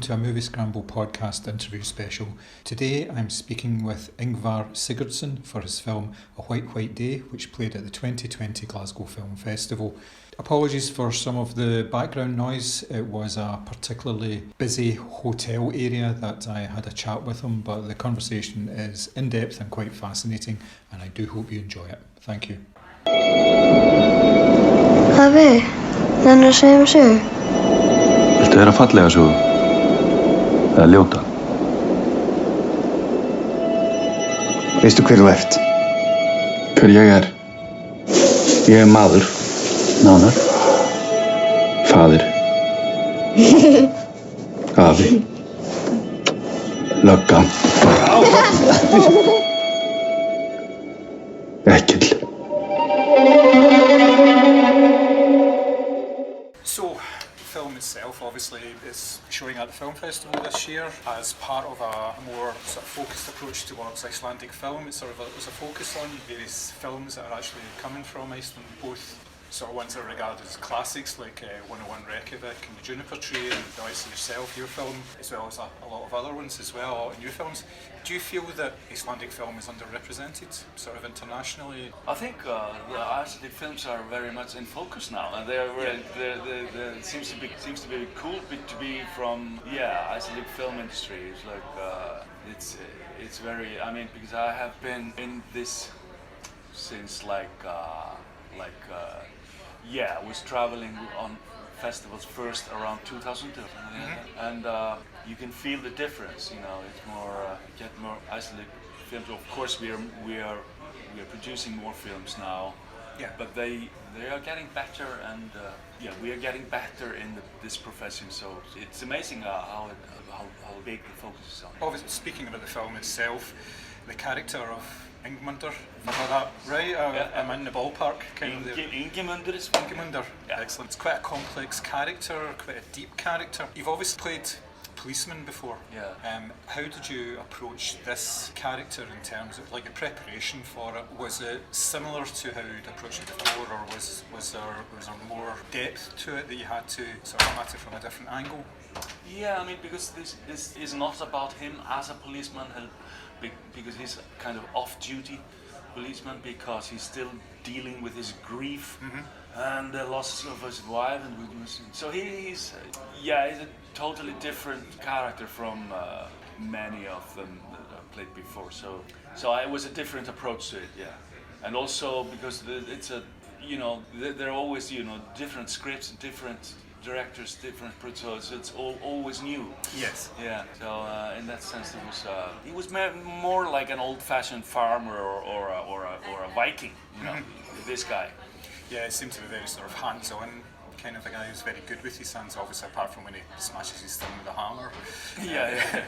to a Moviescramble podcast interview special. Today I'm speaking with Ingvar Sigurdsson for his film A White White Day, which played at the 2020 Glasgow Film Festival. Apologies for some of the background noise. It was a particularly busy hotel area that I had a chat with him, but the conversation is in-depth and quite fascinating, and I do hope you enjoy it. Thank you. Afi, nenni að segja mér sögu? Viltu heyra fallega sögu? Eða ljóta? Veistu hver þú ert? Hver ég er? Ég er maður. Nánar. Faðir. Afi. Löggan. Ekkill. So, the film itself obviously is showing at the film festival this year as part of a more sort of focused approach towards Icelandic film. It's a focus on various films that are actually coming from Iceland, both sort of ones that are regarded as classics like 101 Reykjavik and The Juniper Tree, and obviously yourself, your film, as well as a lot of other ones as well, new films. Do you feel that Icelandic film is underrepresented sort of internationally? I think the Icelandic films are very much in focus now, and they're very, it seems to be cool to be from Icelandic film industry. It's like it's very, I mean, because I have been in this since I was traveling on festivals first around 2002, and you can feel the difference. You know, it's more get more Icelandic films. Of course, we are producing more films now, but they are getting better, and we are getting better in this profession. So it's amazing how big the focus is on. Obviously, speaking about the film itself, the character of Ingmundur, if I got that right, I'm in the ballpark kind of there. Ingimundr is Ingimundr, excellent. It's quite a complex character, quite a deep character. You've obviously played policeman before. How did you approach this character in terms of like the preparation for it? Was it similar to how you'd approached it before, or was there more depth to it that you had to sort of come at it from a different angle? Yeah, I mean, because this is not about him as a policeman, because he's kind of off-duty policeman, because he's still dealing with his grief and the loss of his wife, and so he's a totally different character from many of them that I've played before. So it was a different approach to it, and also because it's there are always different scripts and different directors, different so it's always new. Yes. Yeah. So in that sense, he was more like an old-fashioned farmer or a Viking. This guy. Yeah, he seemed to be very sort of hands-on kind of a guy who's very good with his hands, obviously, apart from when he smashes his thumb with a hammer.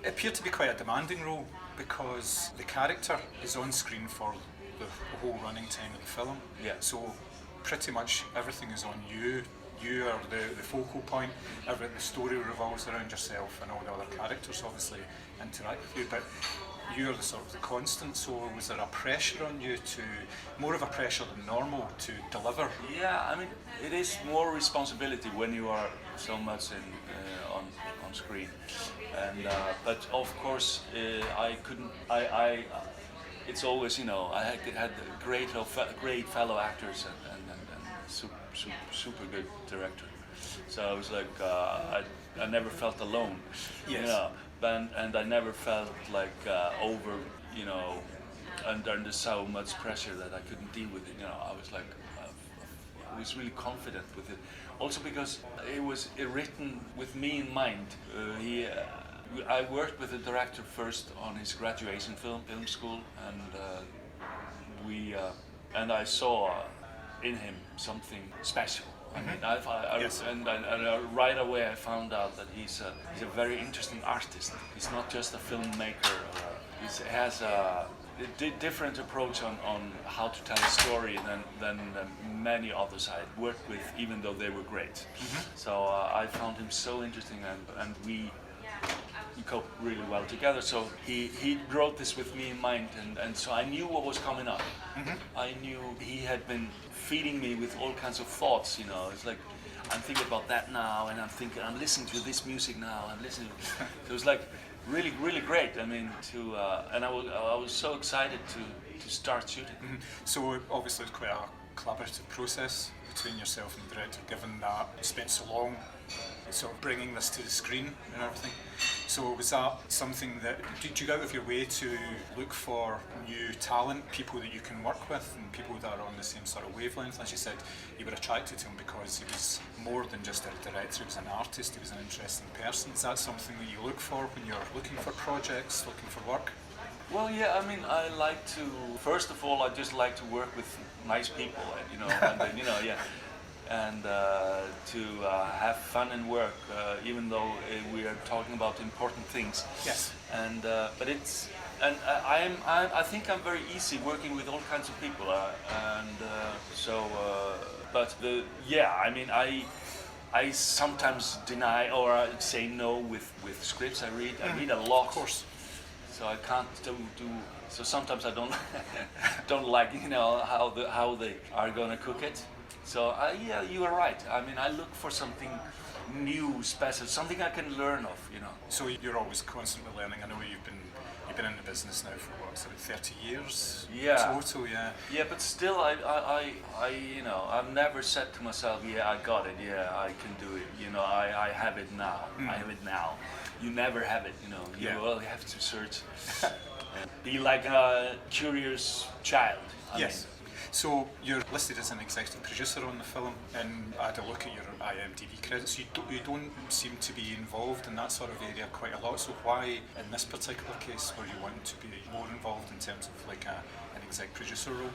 It appeared to be quite a demanding role because the character is on screen for the whole running time of the film. Yeah. So pretty much everything is on you. You are the focal point. The story revolves around yourself, and all the other characters obviously interact with you, but you're the sort of the constant. So was there a pressure on you more of a pressure than normal to deliver? Yeah, I mean, it is more responsibility when you are so much on screen, and but of course it's always I had great fellow actors and super good director. So I was like, I never felt alone. Yes. And I never felt like under so much pressure that I couldn't deal with it. I was like, I was really confident with it. Also because it was written with me in mind. I worked with the director first on his graduation film school, and I saw in him something special. I mean, and right away I found out that he's a very interesting artist. He's not just a filmmaker. He has a different approach on how to tell a story than many others I had worked with, even though they were great. So I found him so interesting, and we coped really well together. So he wrote this with me in mind, and so I knew what was coming up. I knew he had been feeding me with all kinds of thoughts. It's like I'm thinking about that now, and I'm listening to this music now. I'm listening. It was like really great. I mean, and I was so excited to start shooting. So obviously it's quite a collaborative process between yourself and the director, given that you spent so long sort of bringing this to the screen and everything. So was that something that, did you go out of your way to look for new talent, people that you can work with and people that are on the same sort of wavelength? As you said, you were attracted to him because he was more than just a director, he was an artist, he was an interesting person. Is that something that you look for when you're looking for projects, looking for work? Well, yeah, I mean, I like to, first of all, I just like to work with nice people, and then, yeah, and to have fun and work, even though we are talking about important things. Yes. And but it's, and I think I'm very easy working with all kinds of people, I mean, I sometimes deny or I say no with scripts I read a lot. Of course. So I can't do. So sometimes I don't like how they are gonna cook it. So yeah, you are right. I mean, I look for something new, special, something I can learn of. So you're always constantly learning. I know you've been in the business now for what, sort of 30 years? Yeah. Total, yeah. Yeah, but still, I've never said to myself, yeah, I got it. Yeah, I can do it. I have it now. I have it now. You never have it. You will have to search. Be like a curious child. I Yes. mean. So you're listed as an executive producer on the film, and I had a look at your IMDb credits. You don't seem to be involved in that sort of area quite a lot. So why, in this particular case, were you wanting to be more involved in terms of like an exec producer role?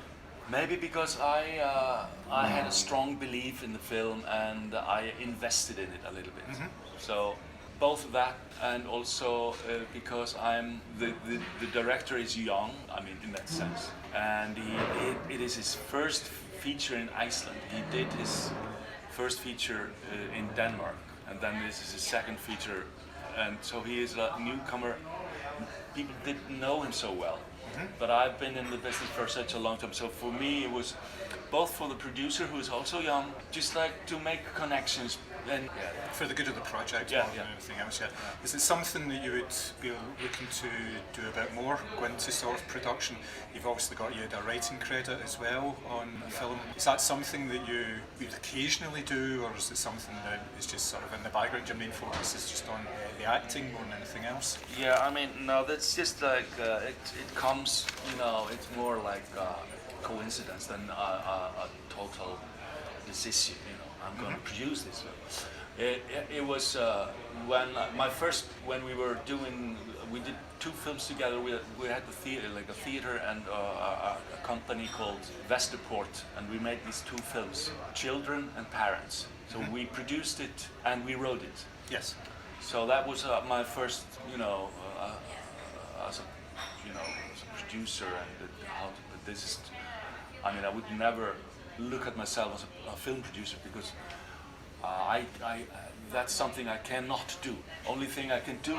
Maybe because I had a strong belief in the film and I invested in it a little bit. So both of that and also because the director is young, I mean, in that sense, and it is his first feature in Iceland. He did his first feature in Denmark, and then this is his second feature, and so he is a newcomer. People didn't know him so well, but I've been in the business for such a long time. So for me, it was both for the producer, who is also young, just like to make connections. And for the good of the project, more than anything else. Yeah. Is it something that you would be looking to do a bit more, go into sort of production? You've obviously got a writing credit as well on the film. Is that something that you would occasionally do, or is it something that is just sort of in the background? Your main focus is just on the acting more than anything else? Yeah, I mean, no, that's just like it comes. It's more like coincidence than a total decision. I'm going to produce this film. It was when we did two films together. We had a theater and a company called Vesterport, and we made these two films, Children and Parents. So we produced it and we wrote it. Yes. So that was my first, as a producer, and this is. I mean, I would never look at myself as a film producer because that's something I cannot do. Only thing I can do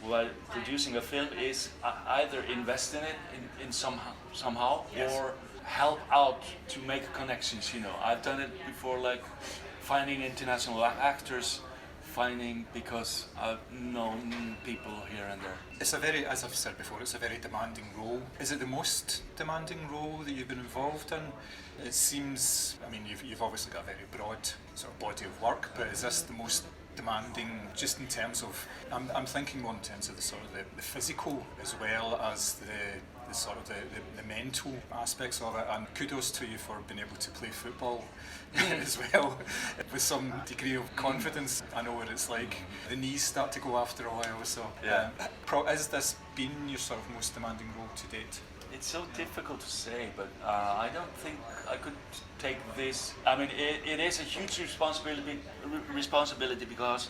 while producing a film is either invest in it in somehow Yes. or help out to make connections. I've done it before, like finding international actors, because I've known people here and there. It's a very, as I've said before, it's a very demanding role. Is it the most demanding role that you've been involved in? It seems, I mean, you've obviously got a very broad sort of body of work, but is this the most demanding, just in terms of, I'm thinking more in terms of the sort of the physical as well as the sort of the mental aspects of it, and kudos to you for being able to play football as well with some degree of confidence. I know what it's like. The knees start to go after a while, so Yeah. Has this been your sort of most demanding role to date? It's so difficult to say, but I don't think I could take this. I mean, it is a huge responsibility because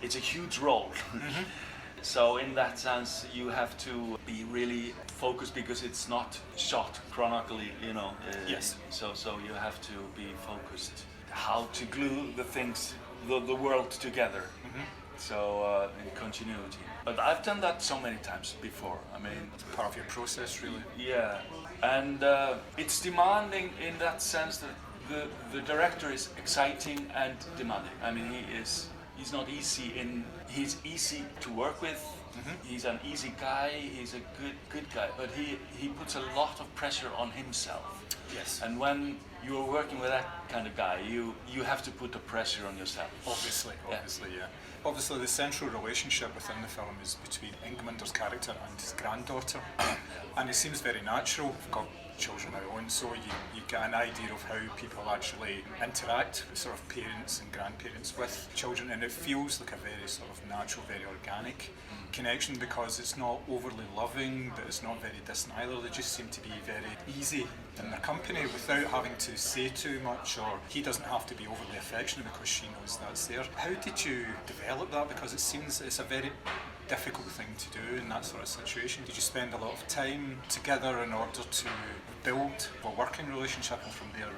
it's a huge role. So in that sense, you have to be really focused because it's not shot chronically, Yes. So you have to be focused. How to glue the things, the world together. So in continuity. But I've done that so many times before. I mean, It's part of your process, really. yeah, and it's demanding in that sense that the director is exciting and demanding. I mean, he's not easy he's easy to work with. He's an easy guy. He's a good guy, but he puts a lot of pressure on himself. Yes. And when you are working with that kind of guy, you have to put the pressure on yourself. Obviously, yeah. Obviously, the central relationship within the film is between Ingvar's character and his granddaughter, and it seems very natural. I've got children of my own, so you get an idea of how people actually interact with sort of parents and grandparents with children, and it feels like a very sort of natural, very organic connection, because it's not overly loving, but it's not very distant either. They just seem to be very easy in their company without having to say too much, or he doesn't have to be overly affectionate because she knows that's there. How did you develop that? Because it seems it's a very difficult thing to do in that sort of situation. Did you spend a lot of time together in order to build a working relationship, and from there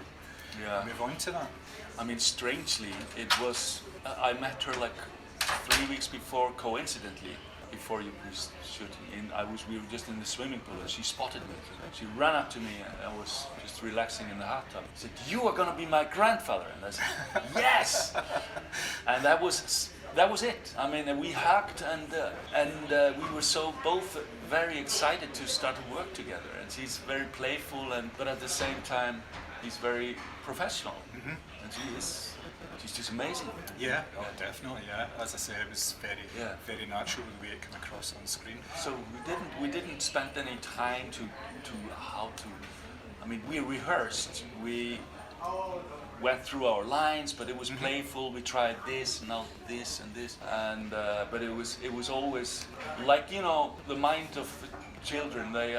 move on to that? I mean, strangely, it was I met her like 3 weeks before, coincidentally. Before you was shooting, we were just in the swimming pool, and she spotted me. She ran up to me, and I was just relaxing in the hot tub. She said, "You are going to be my grandfather," and I said, "Yes!" And that was it. I mean, we hugged, and we were so both very excited to start to work together. And she's very playful, but at the same time, he's very professional, and she's just amazing. Yeah, oh, definitely. Yeah, as I say, it was very natural the way it came across on screen. So we didn't spend any time to how to. I mean, we rehearsed. We went through our lines, but it was playful. We tried this, now this and this, and but it was always like, you know, the mind of the children. They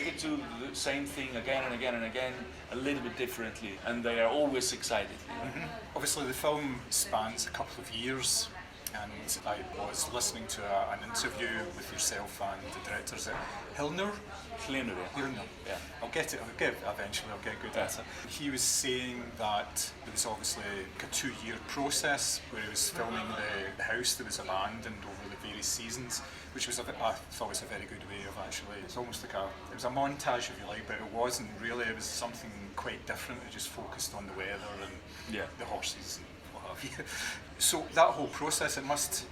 can do the same thing again and again and again, a little bit differently, and they are always excited. Obviously, the film spans a couple of years, and I was listening to an interview with yourself and the director. Is it Hilner? Hilner. Yeah. I'll get a good answer. He was saying that it was obviously a 2-year process where he was filming the house that was abandoned over the various seasons, which was I thought was a very good way of actually. It's almost like it was a montage, if you like, but it wasn't really. It was something quite different. It just focused on the weather and the horses and what have you. So that whole process, it must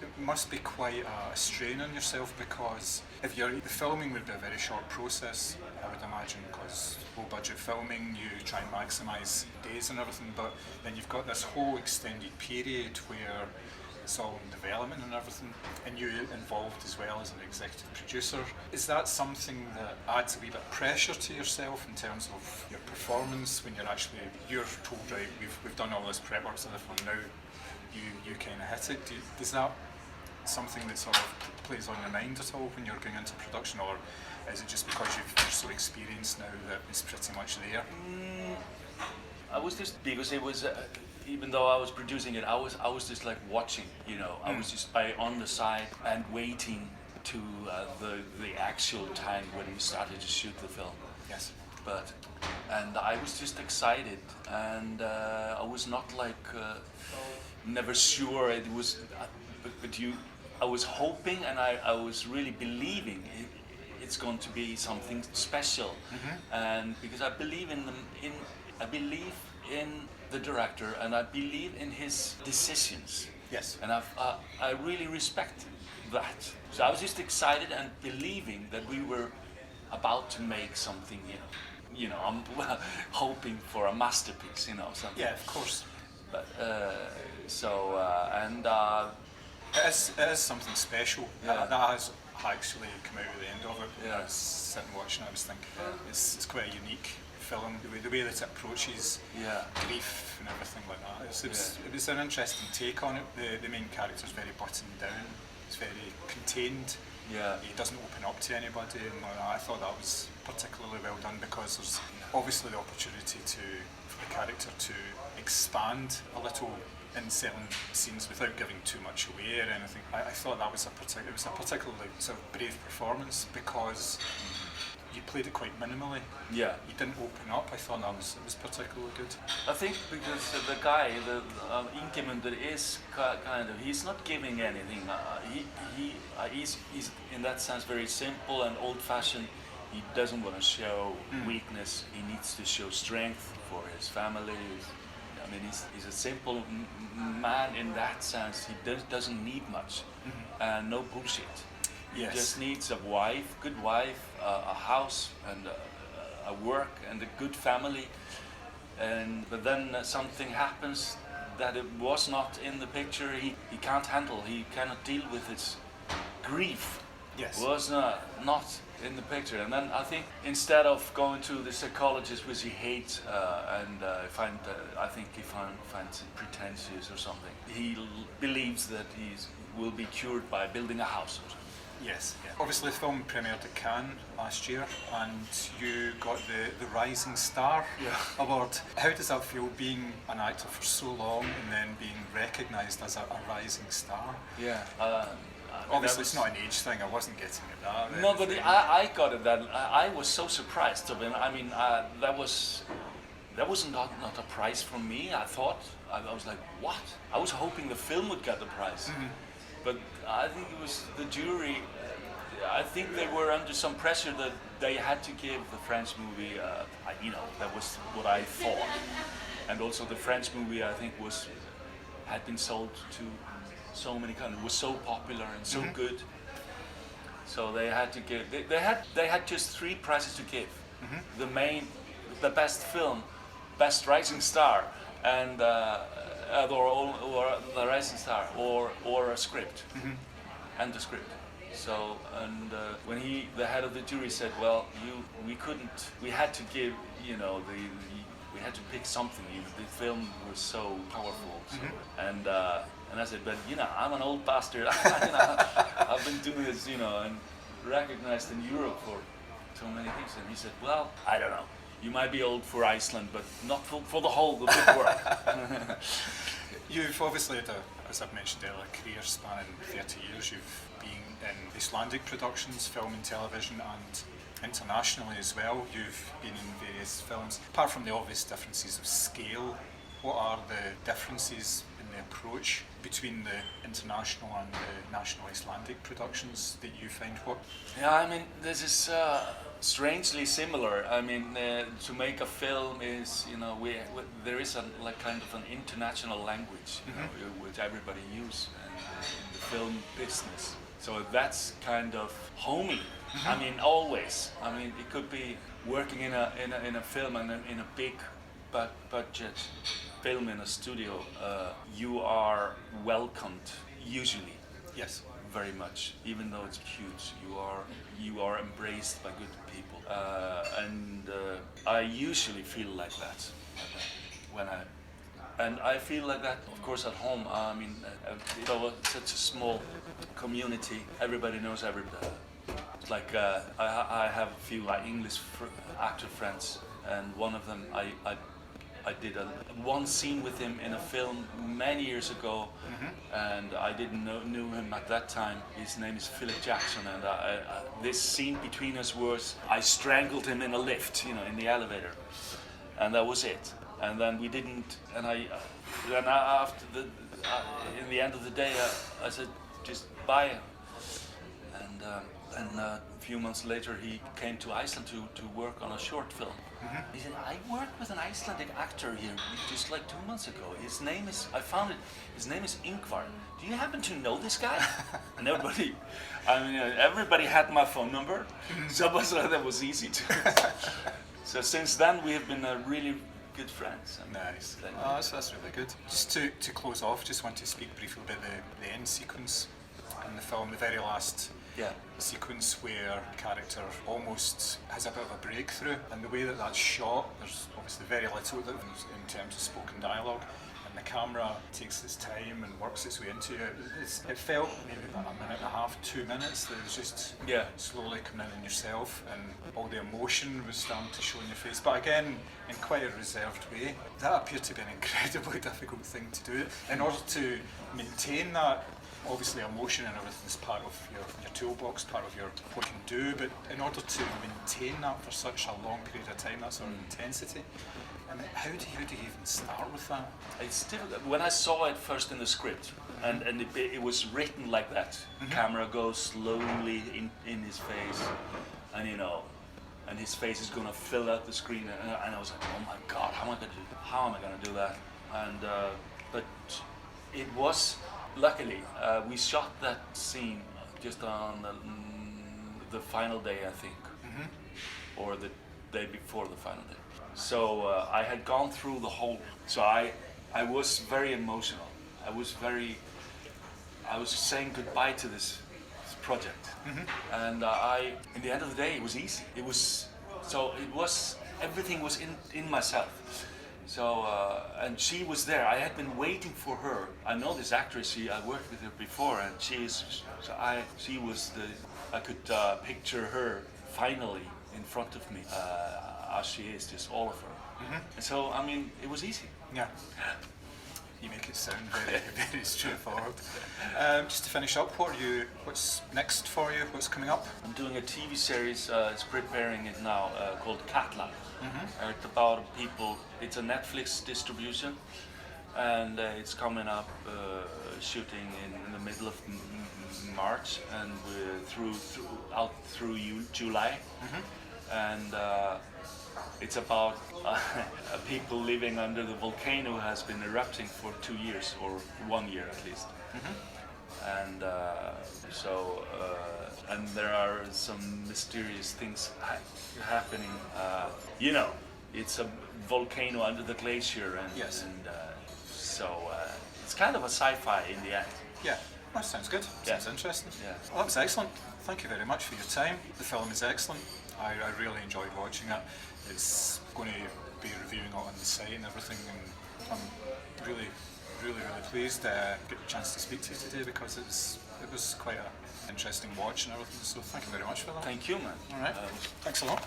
be quite a strain on yourself, because if the filming would be a very short process, I would imagine, because low budget filming, you try and maximise days and everything, but then you've got this whole extended period where it's all in development and everything, and you're involved as well as an executive producer. Is that something that adds a wee bit of pressure to yourself in terms of your performance when you're told, right, we've done all this prep work, so therefore now you kind of hit it? Is that something that sort of plays on your mind at all when you're going into production, or is it just because you're so experienced now that it's pretty much there? I was just, because it was even though I was producing it, I was just like watching, you know. I was just on the side and waiting to the actual time when we started to shoot the film. Yes. And I was just excited, and I was not like never sure it was, I was hoping, and I was really believing it's going to be something special, and because I believe I believe in the director, and I believe in his decisions. Yes. And I really respect that. So I was just excited and believing that we were about to make something, you know, I'm hoping for a masterpiece, you know, something. Yeah, of course. But it is something special. Yeah. That has actually come out at the end of it. Yeah. I was sitting watching it, I was thinking, it's quite a unique film, the way that it approaches grief and everything like that. It was an interesting take on it. The main character is very buttoned down, it's very contained. Yeah. He doesn't open up to anybody, and I thought that was particularly well done, because there's obviously the opportunity for the character to expand a little in certain scenes without giving too much away or anything. I thought that was a particularly sort of brave performance, because you played it quite minimally. Yeah. You didn't open up. I thought it was particularly good. I think because the guy, the Ingvar, is kind of, he's not giving anything. He's in that sense very simple and old-fashioned. He doesn't want to show weakness. He needs to show strength for his family. I mean, he's a simple man in that sense. He doesn't need much, no bullshit. He just needs a wife, good wife, a house, and a work, and a good family. But then something happens that it was not in the picture. He can't handle. He cannot deal with his grief. Yes. Was not in the picture. And then I think instead of going to the psychologist, which he hates, I think he finds it pretentious or something, he believes that he will be cured by building a house or something. Yes. Yeah. Obviously, the film premiered at Cannes last year, and you got the Rising Star award. How does that feel, being an actor for so long and then being recognised as a rising star? Yeah. Obviously, it's not an age thing. I wasn't getting it that. No, but I got it. That I was so surprised of him. I mean, that was not a prize from me. I thought I was like, what? I was hoping the film would get the prize. But I think it was the jury. I think they were under some pressure that they had to give the French movie. That was what I thought. And also the French movie, I think, had been sold to so many countries. Was so popular and so good. So they had to give. They had just 3 prizes to give. The best film, best rising star, and. Or the rising star, or a script, and the script. So, and when the head of the jury said, well, we had to give, we had to pick something. The film was so powerful. So, and I said, but I'm an old bastard. I've been doing this, and recognized in Europe for so many things. And he said, well, I don't know. You might be old for Iceland, but not for the whole, the big world. You've obviously had, as I've mentioned earlier, a career spanning 30 years. You've been in Icelandic productions, film and television, and internationally as well. You've been in various films. Apart from the obvious differences of scale, what are the differences in the approach between the international and the national Icelandic productions that you find? Yeah, I mean, this is strangely similar. I mean, to make a film is, there is kind of an international language, which everybody uses in the film business. So that's kind of homey. I mean, always. I mean, it could be working in a film and in a big budget film in a studio. You are welcomed usually. Yes. Very much, even though it's huge, you are embraced by good people, and I usually feel like that and I feel like that, of course, at home. I mean, it's such a small community. Everybody knows everybody. It's like I have a few English actor friends, and one of them I did one scene with him in a film many years ago, and I didn't knew him at that time. His name is Philip Jackson, and this scene between us was I strangled him in a lift, in the elevator, and that was it. And then we didn't, and after in the end of the day, I said just bye, and a few months later he came to Iceland to work on a short film. He said, I worked with an Icelandic actor here just like 2 months ago. His name is Ingvar. Do you happen to know this guy? And everybody had my phone number, so that was easy to. So since then we have been really good friends. Nice. That's really good. Just to close off, just want to speak briefly about the end sequence in the film, the very last sequence where the character almost has a bit of a breakthrough, and the way that that's shot, there's obviously very little in terms of spoken dialogue, and the camera takes its time and works its way into it. It felt maybe about a minute and a half, 2 minutes, that it was just slowly coming in yourself, and all the emotion was starting to show in your face, but again, in quite a reserved way. That appeared to be an incredibly difficult thing to do. In order to maintain that, obviously emotion and everything is part of your toolbox, part of what you can do, but in order to maintain that for such a long period of time, that sort of intensity, and how do you even start with that? It's difficult. When I saw it first in the script, and it was written like that, camera goes slowly in his face, and and his face is gonna fill out the screen, and I was like, oh my god, how am I gonna do that? And but it was luckily we shot that scene just on the final day, I think, or the day before the final day. So I had gone through the whole. So I was very emotional. I was saying goodbye to this project, and in the end of the day, it was easy. Everything was in myself. So and she was there. I had been waiting for her. I know this actress. I worked with her before, and I could picture her finally in front of me as she is, just all of her. And so I mean, it was easy. Yeah. You make it sound very, very straightforward. Just to finish up, what's next for you? What's coming up? I'm doing a TV series. It's preparing it now, called Katla. It's about people. It's a Netflix distribution, and it's coming up, shooting in the middle of March, and we're through July, and it's about people living under the volcano has been erupting for 2 years, or 1 year at least. And and there are some mysterious things happening. It's a volcano under the glacier, and, Yes. It's kind of a sci-fi in the end. Yeah, that sounds good. Sounds interesting. Yeah. Well, that was excellent. Thank you very much for your time. The film is excellent. I really enjoyed watching it. It's going to be reviewing it on the site and everything, and I'm really pleased to get the chance to speak to you today, because it was quite an interesting watch and everything. So thank you very much for that. Thank you, man. All right. Thanks a lot.